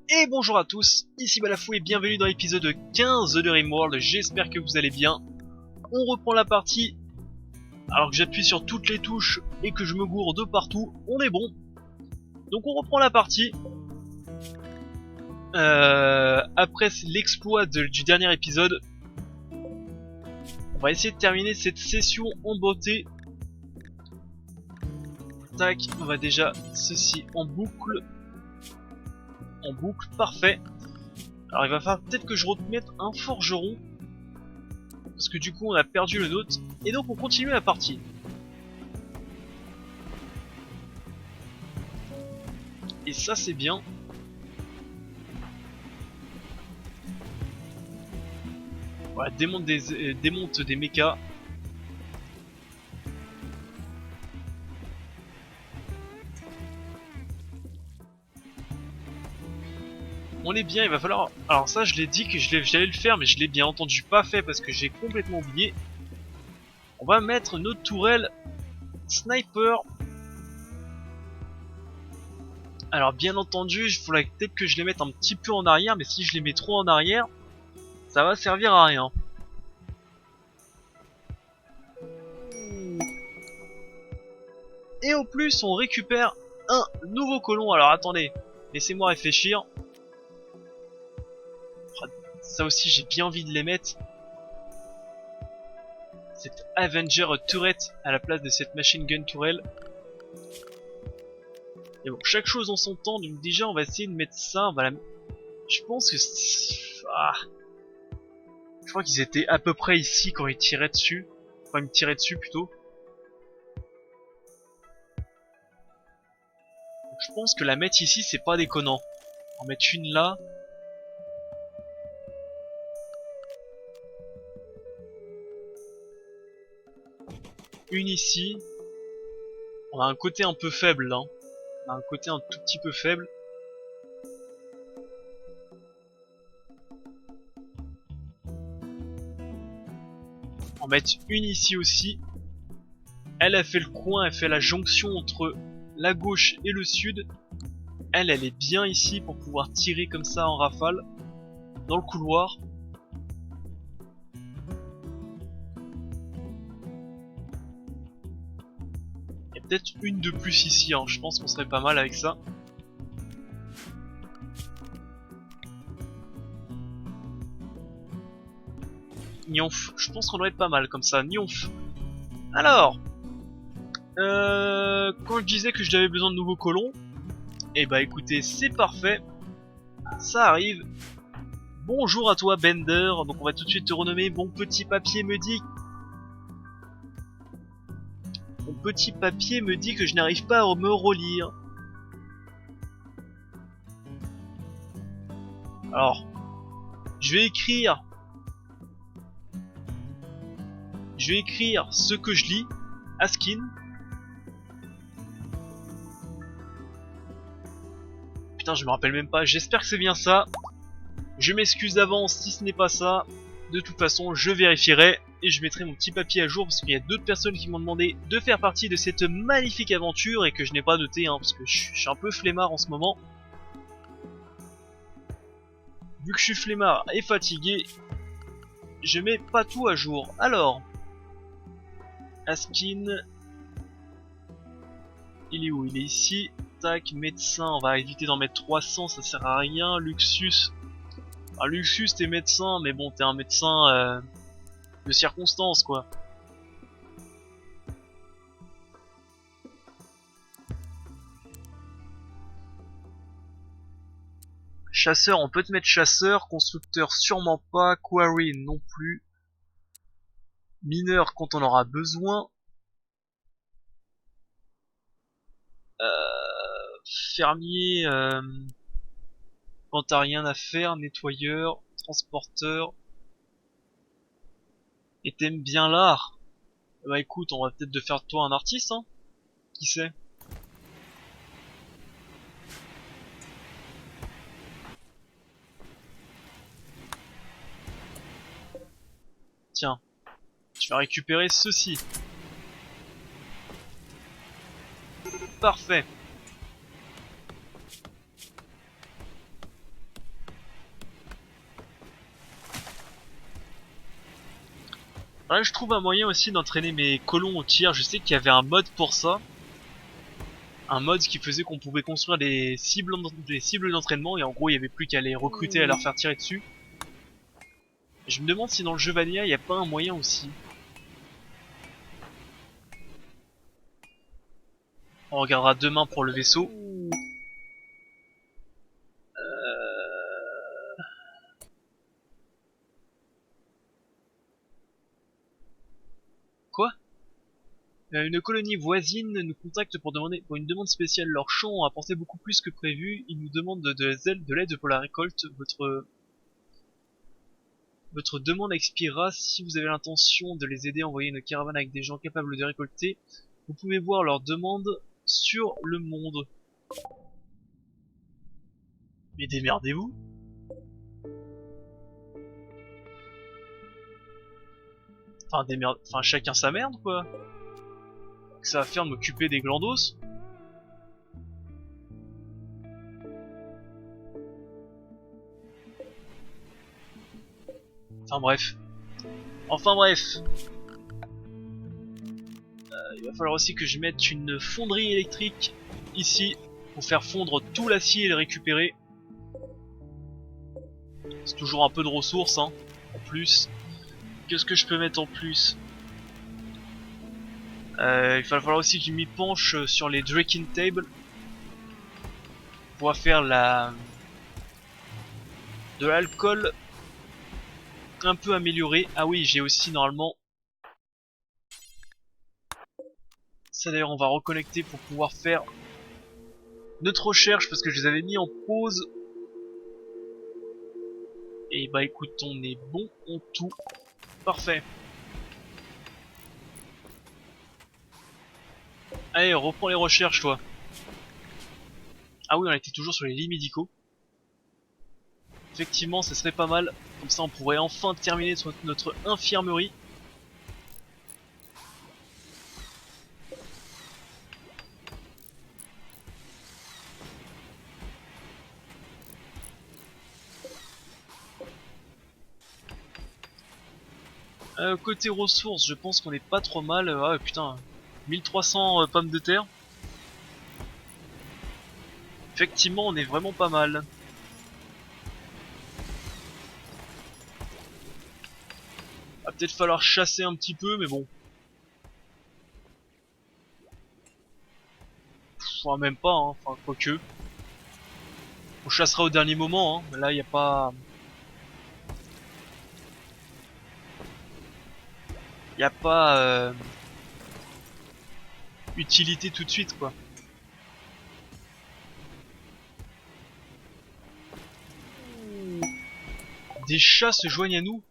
Et bonjour à tous, ici Balafou et bienvenue dans l'épisode 15 de Rimworld, j'espère que vous allez bien. On reprend la partie, alors que j'appuie sur toutes les touches et que je me gourre de partout, on est bon. Donc on reprend la partie. Après l'exploit du dernier épisode, on va essayer de terminer cette session en beauté. Tac, on va déjà ceci en boucle. En boucle, parfait. Alors il va falloir peut-être que je remette un forgeron, parce que du coup on a perdu le nôtre, et donc on continue la partie. Et ça c'est bien. Voilà, démonte des mechas. On est bien, il va falloir... Alors ça je l'ai dit que j'allais le faire, mais je l'ai bien entendu pas fait parce que j'ai complètement oublié. On va mettre notre tourelle sniper. Alors bien entendu, il faudrait peut-être que je les mette un petit peu en arrière, mais si je les mets trop en arrière, ça va servir à rien. Et au plus, on récupère un nouveau colon. Alors attendez, laissez-moi réfléchir. Ça aussi, j'ai bien envie de les mettre. Cette Avenger Turret à la place de cette Machine Gun Tourelle. Et bon, chaque chose en son temps. Donc déjà, on va essayer de mettre ça. Je pense que... Je crois qu'ils étaient à peu près ici quand ils tiraient dessus. Enfin, ils me tiraient dessus plutôt. Donc, je pense que la mettre ici, c'est pas déconnant. En mettre une là. Une ici. On a un côté un peu faible là. On a un côté un tout petit peu faible. En mettre une ici aussi. Elle a fait le coin, elle fait la jonction entre la gauche et le sud. Elle est bien ici pour pouvoir tirer comme ça en rafale dans le couloir. Et peut-être une de plus ici, hein. Je pense qu'on serait pas mal avec ça. Nyonf, je pense qu'on doit être pas mal comme ça, nyonf. Alors, quand je disais que j'avais besoin de nouveaux colons, et bah écoutez, c'est parfait, ça arrive. Bonjour à toi Bender, donc on va tout de suite te renommer. Mon petit papier me dit... Mon petit papier me dit que je n'arrive pas à me relire. Alors, je vais écrire ce que je lis, Askin. Putain, je me rappelle même pas, j'espère que c'est bien ça. Je m'excuse d'avance si ce n'est pas ça. De toute façon, je vérifierai et je mettrai mon petit papier à jour parce qu'il y a d'autres personnes qui m'ont demandé de faire partie de cette magnifique aventure et que je n'ai pas noté, hein, parce que je suis un peu flemmard en ce moment. Vu que je suis flemmard et fatigué, je mets pas tout à jour. Alors, Askin, il est où? Il est ici. Tac, médecin, on va éviter d'en mettre 300, ça sert à rien. Luxus, ah, Luxus t'es médecin, mais bon t'es un médecin de circonstance quoi. Chasseur, on peut te mettre chasseur, constructeur sûrement pas, quarry non plus. Mineur quand on aura besoin. Fermier quand t'as rien à faire, nettoyeur, transporteur. Et t'aimes bien l'art. Bah écoute, on va peut-être de faire de toi un artiste, hein. Qui sait? Tiens, tu vas récupérer ceci. Parfait. Là, je trouve un moyen aussi d'entraîner mes colons au tir. Je sais qu'il y avait un mode pour ça. Un mode qui faisait qu'on pouvait construire des cibles d'entraînement et en gros il y avait plus qu'à les recruter et à leur faire tirer dessus. Je me demande si dans le jeu Vanilla il n'y a pas un moyen aussi. On regardera demain pour le vaisseau. Quoi? Une colonie voisine nous contacte pour une demande spéciale. Leurs champs ont apporté beaucoup plus que prévu. Ils nous demandent de l'aide pour la récolte. Votre demande expirera. Si vous avez l'intention de les aider à envoyer une caravane avec des gens capables de récolter, vous pouvez voir leur demande sur le monde. Mais démerdez-vous. Enfin chacun sa merde quoi. Que ça va faire de m'occuper des glandos. Enfin bref. Enfin bref. Il va falloir aussi que je mette une fonderie électrique ici pour faire fondre tout l'acier et le récupérer. C'est toujours un peu de ressources hein. En plus. Qu'est-ce que je peux mettre en plus? Il va falloir aussi que je m'y penche sur les drinking tables. Pour faire de l'alcool un peu amélioré. Ah oui, j'ai aussi normalement... Ça d'ailleurs on va reconnecter pour pouvoir faire notre recherche parce que je les avais mis en pause. Et bah écoute, on est bon en tout. Parfait. Allez, reprends les recherches toi. Ah oui, on était toujours sur les lits médicaux. Effectivement, ce serait pas mal. Comme ça, on pourrait enfin terminer notre infirmerie. Côté ressources, je pense qu'on est pas trop mal. Ah putain, 1300 pommes de terre. Effectivement, on est vraiment pas mal. Va peut-être falloir chasser un petit peu, mais bon. Enfin, même pas, hein. Enfin, quoique. On chassera au dernier moment, hein. Là, y a pas... Y a pas... utilité tout de suite, quoi. Des chats se joignent à nous.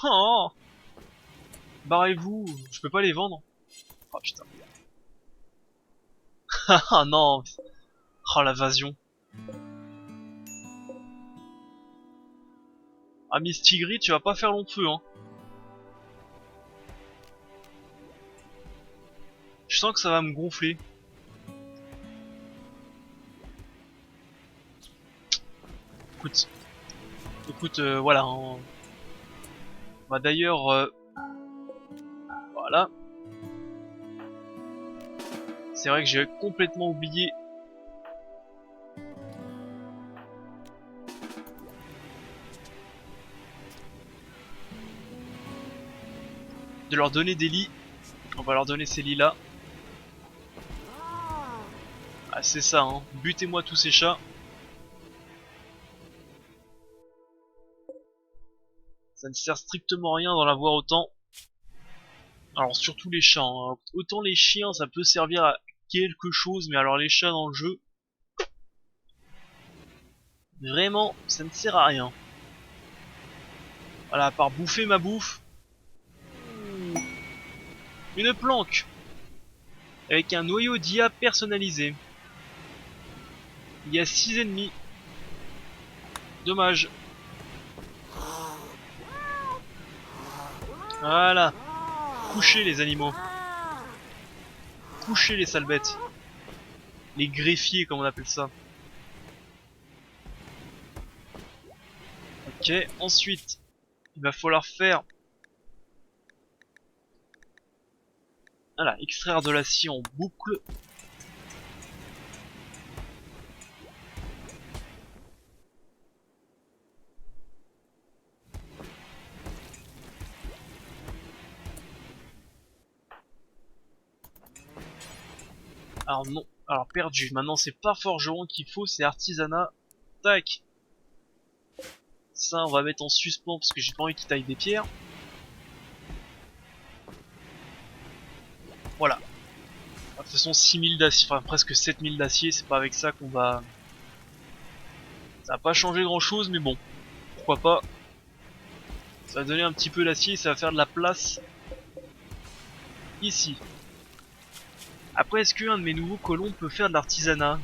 Oh, barrez-vous, je peux pas les vendre. Oh putain. Ah non. Oh l'invasion. Ah Miss Tigri, tu vas pas faire long feu hein. Je sens que ça va me gonfler. Écoute. Écoute, voilà. Hein. On va d'ailleurs... voilà. C'est vrai que j'ai complètement oublié. De leur donner des lits. On va leur donner ces lits là. Ah c'est ça hein. Butez-moi tous ces chats. Ça ne sert strictement à rien d'en avoir autant. Alors surtout les chats. Hein. Autant les chiens ça peut servir à quelque chose. Mais alors les chats dans le jeu. Vraiment ça ne sert à rien. Voilà, à part bouffer ma bouffe. Une planque avec un noyau d'IA personnalisé. Il y a 6 ennemis. Dommage. Voilà. Couchez les animaux. Couchez les sales bêtes. Les greffiers comme on appelle ça. Ok, ensuite, il va falloir faire Voilà, extraire de l'acier en boucle. Alors non, alors perdu. Maintenant c'est pas forgeron qu'il faut, c'est artisanat. Tac. Ça on va mettre en suspens parce que j'ai pas envie qu'il taille des pierres. Voilà. De toute façon 6000 d'acier, enfin presque 7000 d'acier, c'est pas avec ça qu'on va... Ça va pas changer grand chose mais bon, pourquoi pas. Ça va donner un petit peu d'acier, ça va faire de la place ici. Après est-ce qu'un de mes nouveaux colons peut faire de l'artisanat?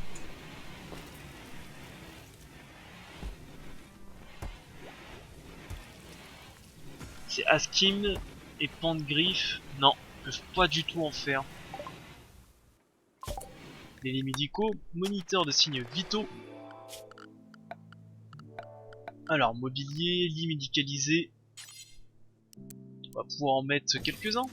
C'est Askim et Pantgriff. Non, ils peuvent pas du tout en faire. Délits médicaux, moniteur de signes vitaux. Alors, mobilier, lit médicalisé. On va pouvoir en mettre quelques-uns.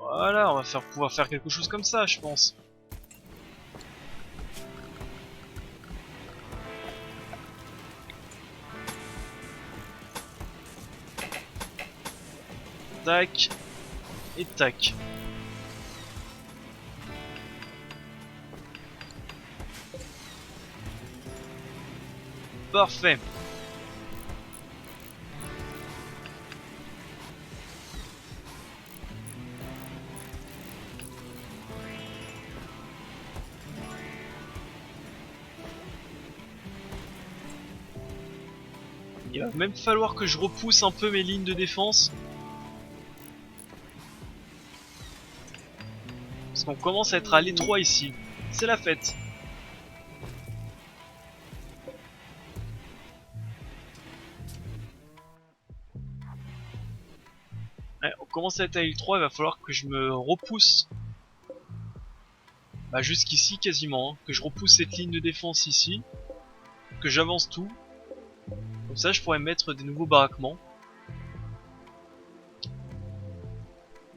Voilà, on va pouvoir faire quelque chose comme ça, je pense. Tac. Et tac. Parfait. Il va même falloir que je repousse un peu mes lignes de défense. Parce qu'on commence à être à l'étroit ici. C'est la fête. Ouais, on commence à être à l'étroit, il va falloir que je me repousse. Bah jusqu'ici quasiment, hein. Que je repousse cette ligne de défense ici. Que j'avance tout. Comme ça je pourrais mettre des nouveaux baraquements.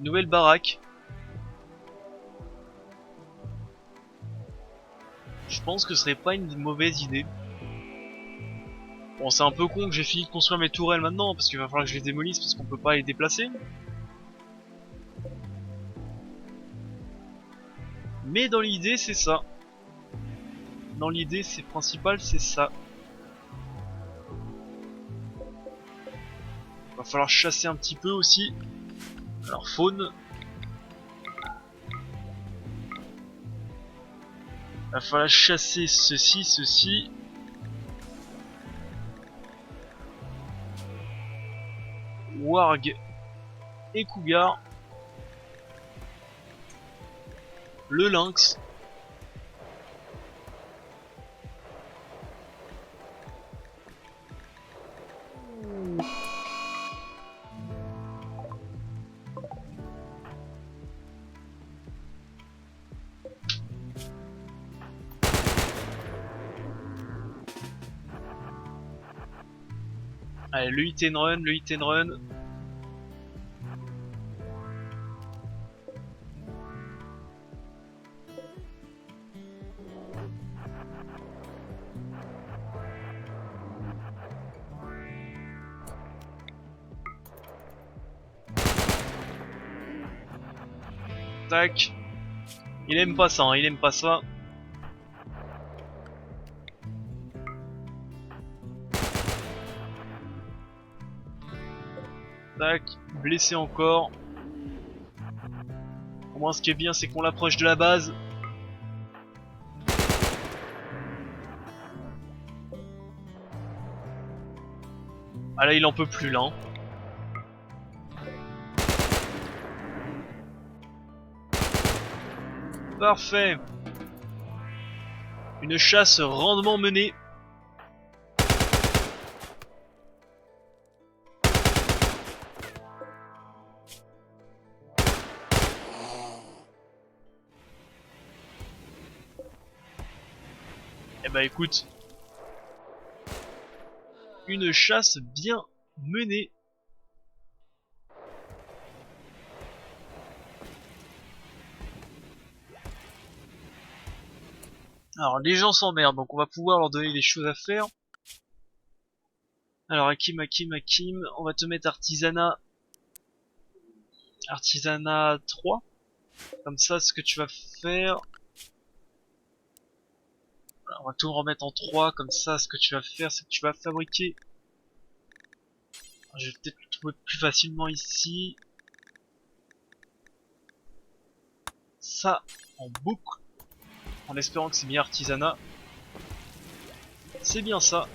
Nouvelle baraque. Je pense que ce serait pas une mauvaise idée. Bon, c'est un peu con que j'ai fini de construire mes tourelles maintenant, parce qu'il va falloir que je les démolisse, parce qu'on peut pas les déplacer. Mais dans l'idée, c'est ça. Dans l'idée, c'est principal, c'est ça. Va falloir chasser un petit peu aussi. Alors, faune. Va falloir chasser ceci, ceci. Warg et Cougar. Le lynx. Allez, le hit and run, le hit and run. Tac. Il aime pas ça, hein, il aime pas ça. Tac, blessé encore. Au moins ce qui est bien c'est qu'on l'approche de la base. Ah là il en peut plus là. Hein. Parfait. Une chasse rendement menée. Eh bah écoute, une chasse bien menée. Alors les gens s'emmerdent, donc on va pouvoir leur donner des choses à faire. Alors Hakim, on va te mettre artisanat. Artisanat 3. Comme ça, ce que tu vas faire... On va tout remettre en 3, comme ça, ce que tu vas faire, c'est que tu vas fabriquer... Je vais peut-être le trouver plus facilement ici. Ça, en boucle. En espérant que c'est bien artisanat. C'est bien ça.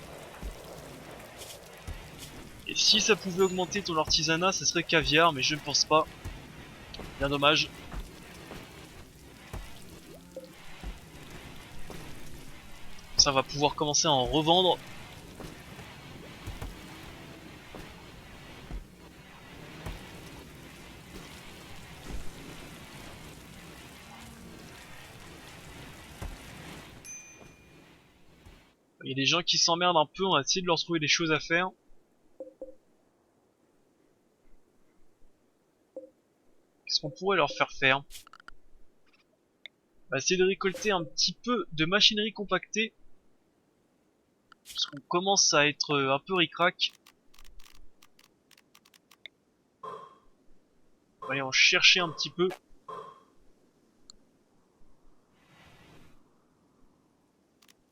Et si ça pouvait augmenter ton artisanat, ça serait caviar, mais je ne pense pas. Bien dommage. Ça va pouvoir commencer à en revendre. Il y a des gens qui s'emmerdent un peu, on va essayer de leur trouver des choses à faire. Qu'est-ce qu'on pourrait leur faire faire? On va essayer de récolter un petit peu de machinerie compactée. Parce qu'on commence à être un peu ric-rac. On va aller en chercher un petit peu.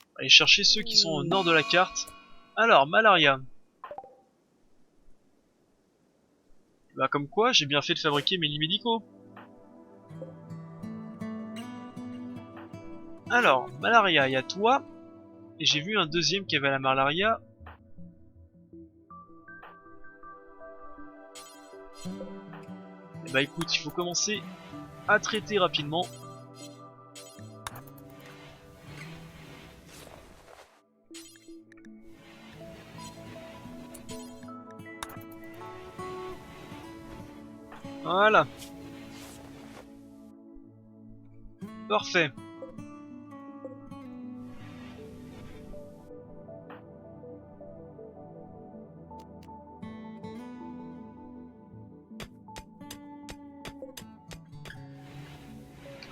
On va aller chercher ceux qui sont au nord de la carte. Alors, malaria. Bah comme quoi, j'ai bien fait de fabriquer mes lits médicaux. Alors, malaria, il y a toi. Et j'ai vu un deuxième qui avait la malaria. Et bah écoute, il faut commencer à traiter rapidement. Voilà. Parfait.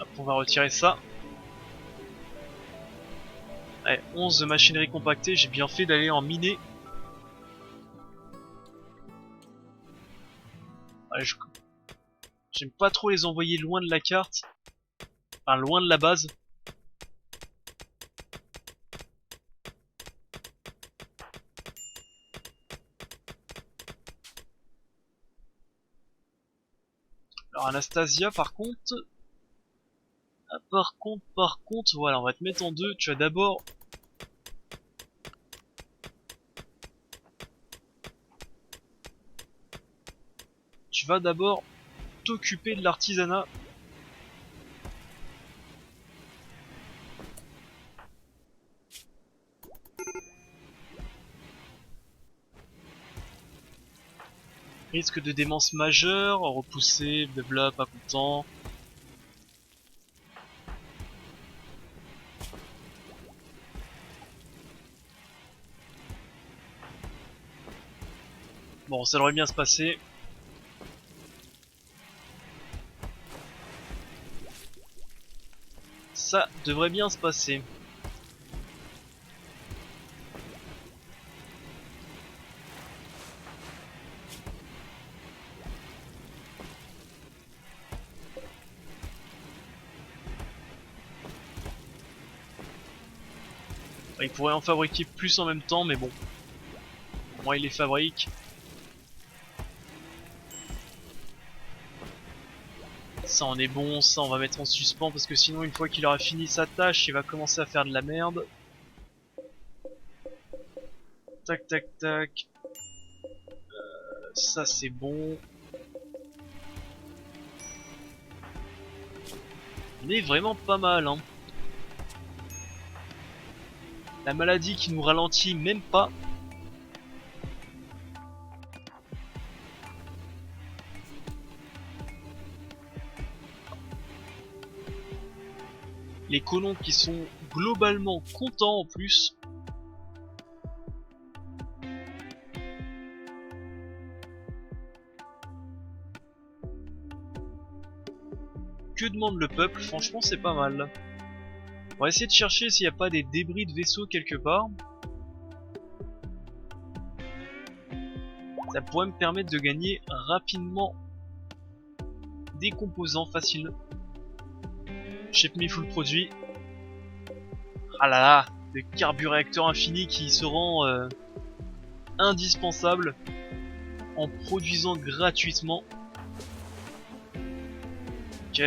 Hop, on va retirer ça. Allez, 11 de machinerie compactée, j'ai bien fait d'aller en miner. Allez, j'aime pas trop les envoyer loin de la carte. Enfin, loin de la base. Alors Anastasia par contre... Ah, par contre, voilà, on va te mettre en deux. Tu vas d'abord... Tu vas d'abord t'occuper de l'artisanat. Risque de démence majeure, repoussé, blabla, pas content. Bon, ça devrait bien se passer. Ça devrait bien se passer. Il pourrait en fabriquer plus en même temps, mais bon. Moi, il les fabrique. Ça en est bon, ça on va mettre en suspens parce que sinon une fois qu'il aura fini sa tâche, il va commencer à faire de la merde. Tac tac tac. Ça c'est bon. On est vraiment pas mal hein. La maladie qui nous ralentit même pas. Les colons qui sont globalement contents en plus. Que demande le peuple? Franchement, c'est pas mal. On va essayer de chercher s'il n'y a pas des débris de vaisseaux quelque part. Ça pourrait me permettre de gagner rapidement des composants faciles. Ship me full produit. Ah là là, le carburéacteur infini qui se rend indispensable en produisant gratuitement. Ok.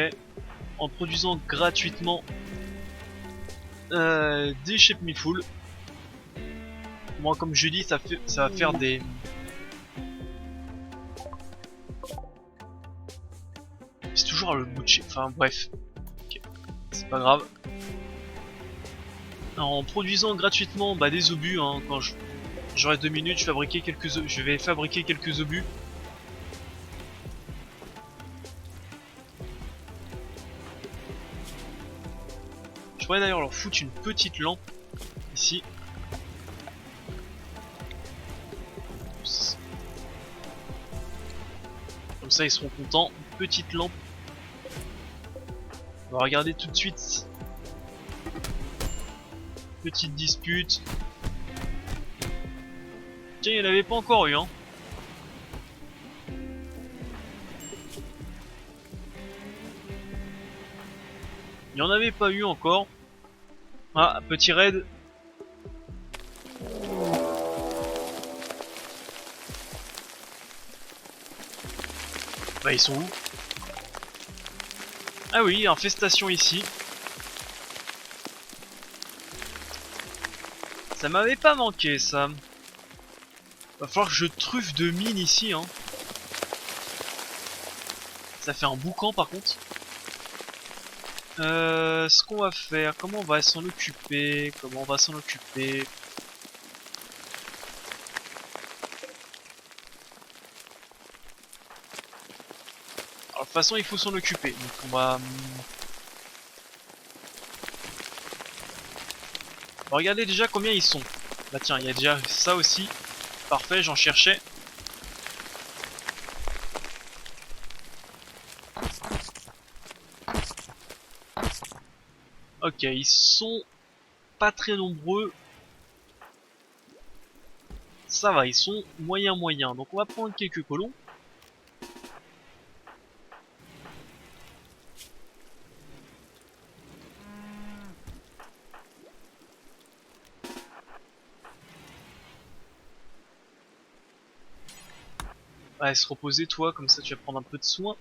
En produisant gratuitement des Shape Me Full. Moi, comme je dis, ça va faire des... C'est toujours le bout de chez... Enfin bref. Okay. C'est pas grave. En produisant gratuitement des obus, hein, quand j'aurai 2 minutes, je vais fabriquer quelques obus. Je pourrais d'ailleurs leur foutre une petite lampe ici. Comme ça ils seront contents. Une petite lampe. On va regarder tout de suite. Petite dispute. Tiens, il n'y en avait pas encore eu, hein. Il n'y en avait pas eu encore. Ah, petit raid. Bah, ils sont où? Ah oui, infestation ici. Ça m'avait pas manqué, ça. Va falloir que je truffe de mines ici, hein. Ça fait un boucan, par contre. Ce qu'on va faire, comment on va s'en occuper? Alors, de toute façon, il faut s'en occuper. Donc, on va regarder déjà combien ils sont. Bah tiens, il y a déjà ça aussi. Parfait, j'en cherchais. Ok, ils sont pas très nombreux. Ça va, ils sont moyen. Donc on va prendre quelques colons. Ouais, se reposer toi, comme ça tu vas prendre un peu de soin.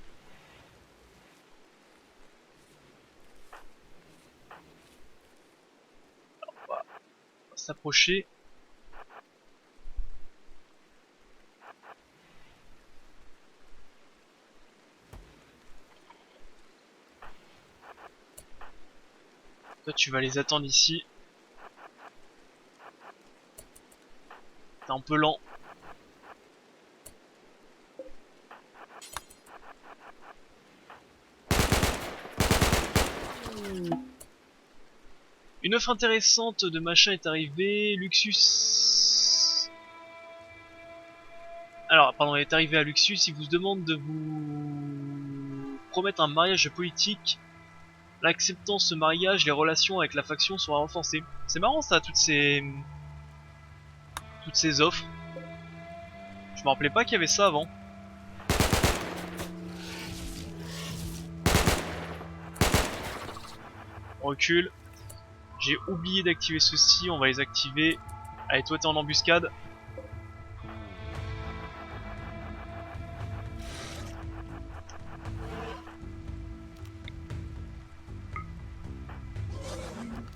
Alors, on va s'approcher. Toi tu vas les attendre ici. T'es un peu lent. Une offre intéressante de machin est arrivée. Luxus. Alors, pardon, elle est arrivée à Luxus. Il vous demande de vous promettre un mariage politique. L'acceptant ce mariage, les relations avec la faction seront renforcées. C'est marrant ça, toutes ces offres. Je me rappelais pas qu'il y avait ça avant. On recule. J'ai oublié d'activer ceci, on va les activer. Allez, toi t'es en embuscade.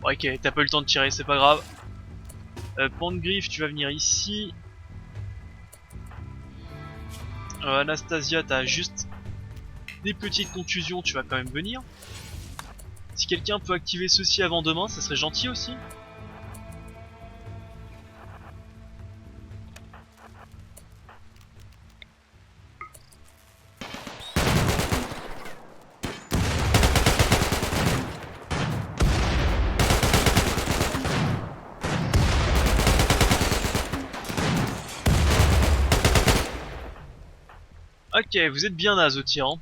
Ok, t'as pas eu le temps de tirer, c'est pas grave. Pantgriffe, tu vas venir ici. Anastasia, t'as juste des petites contusions, tu vas quand même venir. Si quelqu'un peut activer ceci avant demain, ça serait gentil aussi. Ok, vous êtes bien naze au tir, hein.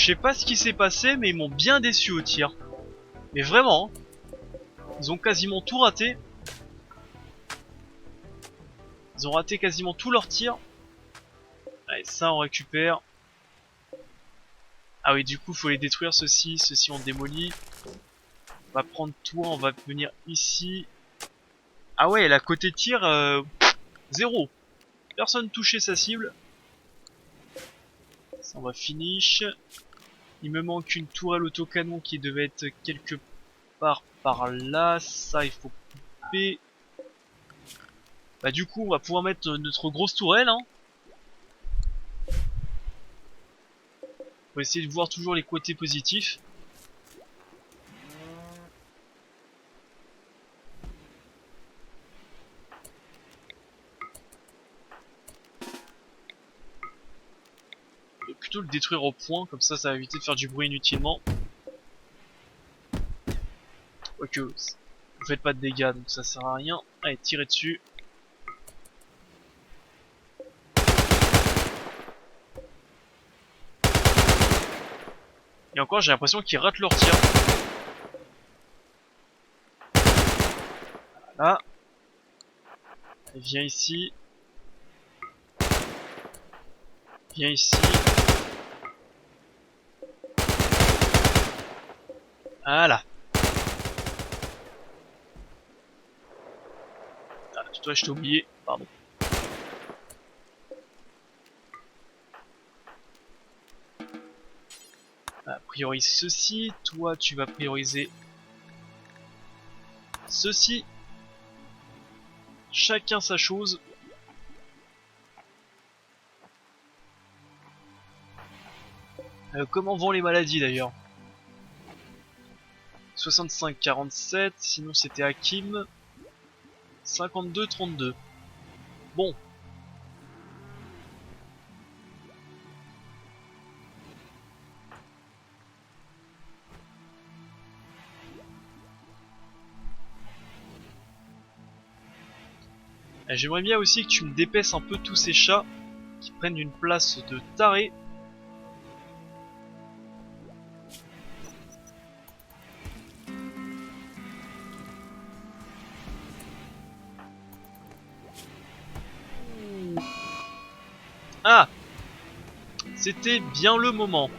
sais pas ce qui s'est passé, mais ils m'ont bien déçu au tir. Mais vraiment, hein. Ils ont quasiment tout raté. Ils ont raté quasiment tous leurs tirs. Allez, ça on récupère. Ah oui, du coup, faut les détruire, ceux-ci. Ceux-ci on démolit. On va prendre toi, on va venir ici. Ah ouais, la côté tir, 0. Personne touché sa cible. Ça, on va finish. Il me manque une tourelle autocanon qui devait être quelque part par là. Ça, il faut couper. Bah du coup, on va pouvoir mettre notre grosse tourelle, hein. Faut essayer de voir toujours les côtés positifs. Et plutôt le détruire au point, comme ça va éviter de faire du bruit inutilement. Quoique, vous faites pas de dégâts, donc ça sert à rien. Allez, tirez dessus. Et encore, j'ai l'impression qu'ils ratent leur tir. Voilà. Et viens ici. Viens ici. Voilà. Ah, toi, je t'ai oublié. Pardon. Ah, priorise ceci. Toi, tu vas prioriser ceci. Chacun sa chose. Comment vont les maladies d'ailleurs? 65-47, sinon c'était Hakim. 52-32. Bon. J'aimerais bien aussi que tu me dépaisses un peu tous ces chats qui prennent une place de taré. Ah! C'était bien le moment.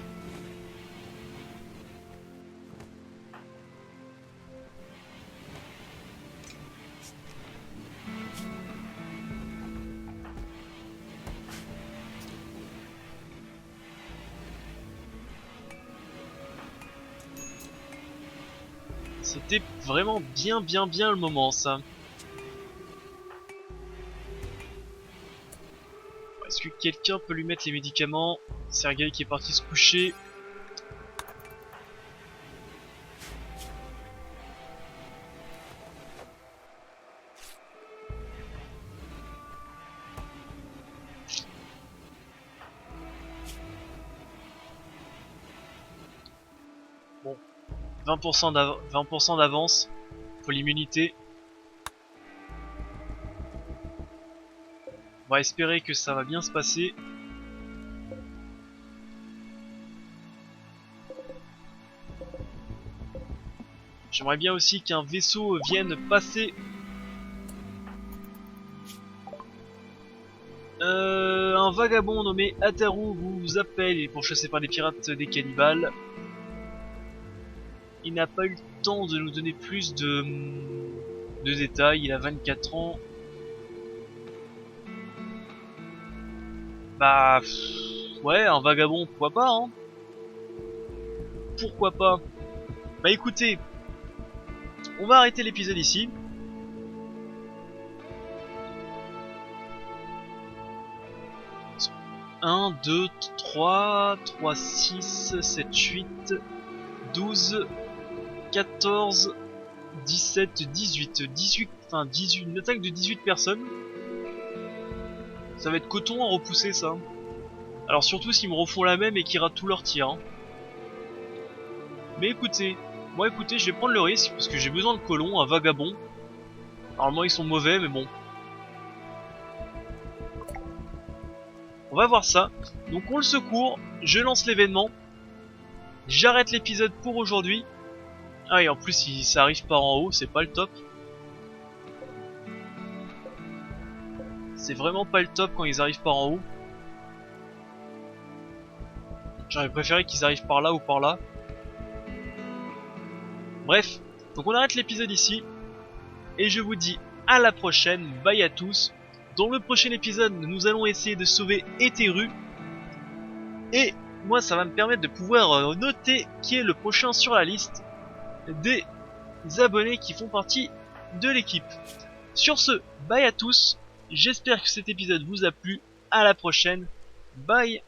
C'était vraiment bien le moment ça. Est-ce que quelqu'un peut lui mettre les médicaments? Sergei qui est parti se coucher. Bon, 20% d'avance pour l'immunité. On va espérer que ça va bien se passer. J'aimerais bien aussi qu'un vaisseau vienne passer. Un vagabond nommé Ataru vous appelle pour chasser par les pirates des cannibales. Il n'a pas eu le temps de nous donner plus de détails. Il a 24 ans. Bah... ouais, un vagabond, pourquoi pas, hein. Pourquoi pas. Bah écoutez, on va arrêter l'épisode ici. Un, 2, 3, 3, 6, 7, 8, 12, 14, 17, 18, 18, enfin 18, une attaque de 18 personnes. Ça va être coton à repousser ça. Alors surtout s'ils me refont la même et qu'ils ratent tous leurs tirs. Hein. Mais écoutez, je vais prendre le risque parce que j'ai besoin de colons, un vagabond. Normalement ils sont mauvais mais bon. On va voir ça. Donc on le secourt, je lance l'événement. j'arrête l'épisode pour aujourd'hui. Ah et en plus ça arrive par en haut, c'est pas le top. C'est vraiment pas le top quand ils arrivent par en haut. J'aurais préféré qu'ils arrivent par là ou par là. Bref, donc on arrête l'épisode ici. Et je vous dis à la prochaine, bye à tous. Dans le prochain épisode, nous allons essayer de sauver Eteru. Et moi ça va me permettre de pouvoir noter qui est le prochain sur la liste des abonnés qui font partie de l'équipe. Sur ce, bye à tous. J'espère que cet épisode vous a plu. À la prochaine. Bye.